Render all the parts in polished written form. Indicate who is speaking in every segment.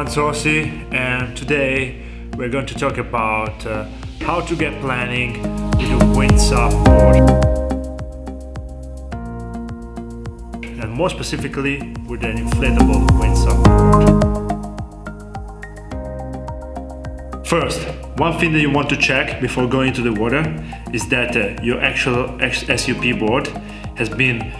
Speaker 1: everyone, Zorsi, and today we're going to talk about how to get planning with a Windsurf board, and more specifically with an inflatable Windsurf board. First, one thing that you want to check before going into the water is that your actual SUP board has been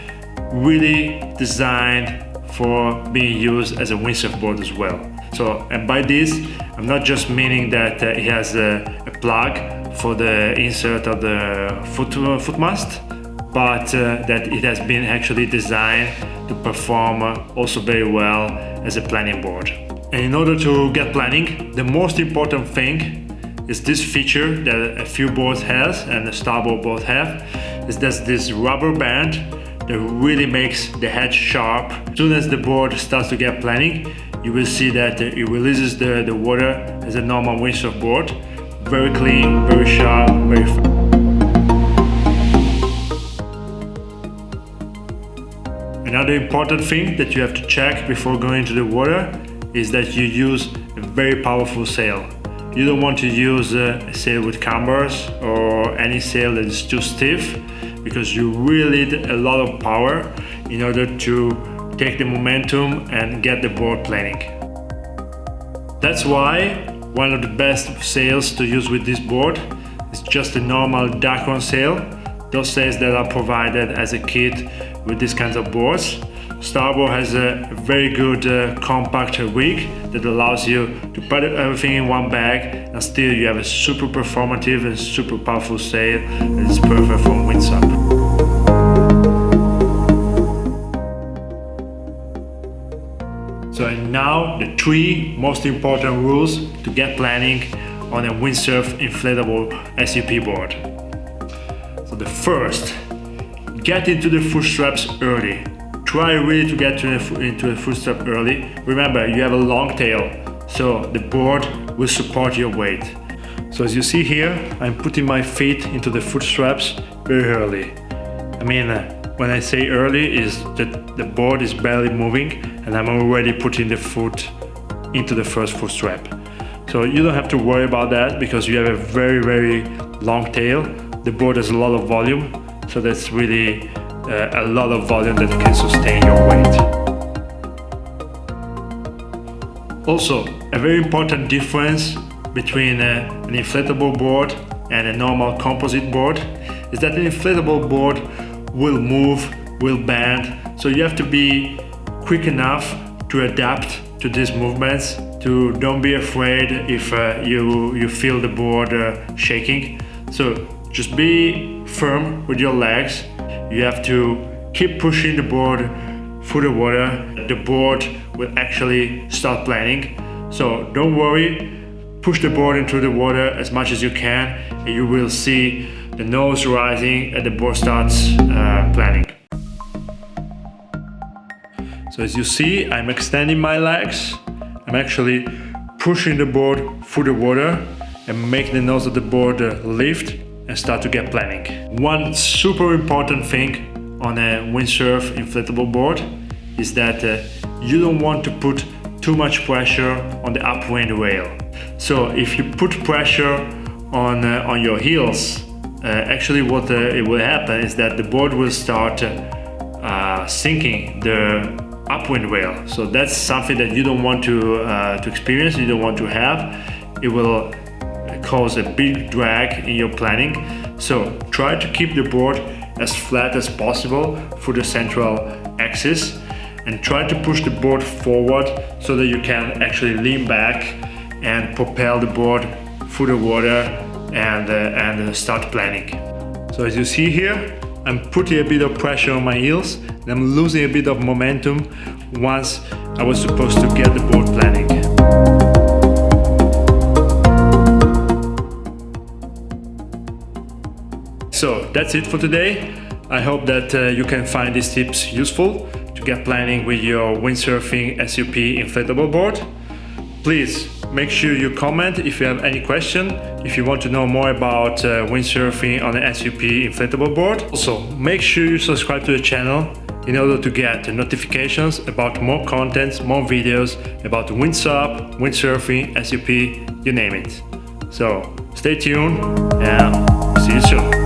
Speaker 1: really designed for being used as a windsurf board as well. So, and by this, I'm not just meaning that it has a plug for the insert of the footmast, but that it has been actually designed to perform also very well as a planning board. And in order to get planning, the most important thing is this feature that a few boards has and the starboard board have, is that this rubber band that really makes the head sharp. As soon as the board starts to get planning, you will see that it releases the water as a normal windsurf board. Very clean, very sharp, very fast. Another important thing that you have to check before going into the water is that you use a very powerful sail. You don't want to use a sail with cambers or any sail that is too stiff, because you really need a lot of power in order to take the momentum and get the board planning. That's why one of the best sails to use with this board is just a normal Dacron sail. Those sails that are provided as a kit with these kinds of boards. Starboard has a very good compact rig that allows you to put everything in one bag, and still you have a super performative and super powerful sail that is perfect for windsurf. So and now the 3 most important rules to get planning on a windsurf inflatable SUP board. So the first, get into the foot straps early. Try really to get into a foot strap early. Remember, you have a long tail, so the board will support your weight. So as you see here, I'm putting my feet into the foot straps very early. I mean, when I say early, is that the board is barely moving and I'm already putting the foot into the first foot strap. So you don't have to worry about that because you have a very, very long tail. The board has a lot of volume, so that's really a lot of volume that can sustain your weight. Also, a very important difference between an inflatable board and a normal composite board is that an inflatable board will move, will bend, so you have to be quick enough to adapt to these movements. Don't be afraid if you feel the board shaking. So just be firm with your legs. You have to keep pushing the board through the water. The board will actually start planning. So don't worry, push the board into the water as much as you can, and you will see the nose rising and the board starts planning. So as you see, I'm extending my legs. I'm actually pushing the board through the water and making the nose of the board lift and start to get planning. One super important thing on a windsurf inflatable board is that you don't want to put too much pressure on the upwind rail. So if you put pressure on your heels, actually what it will happen is that the board will start sinking the upwind rail. So that's something that you don't want to experience, you don't want to have. It will cause a big drag in your planning. So try to keep the board as flat as possible through the central axis, and try to push the board forward so that you can actually lean back and propel the board through the water and start planning. So as you see here, I'm putting a bit of pressure on my heels and I'm losing a bit of momentum once I was supposed to get the board planning. So that's it for today. I hope that you can find these tips useful to get planning with your windsurfing SUP inflatable board. Please make sure you comment if you have any question, if you want to know more about windsurfing on an SUP inflatable board. Also, make sure you subscribe to the channel in order to get notifications about more contents, more videos about windsurf, windsurfing, SUP, you name it. So stay tuned and see you soon.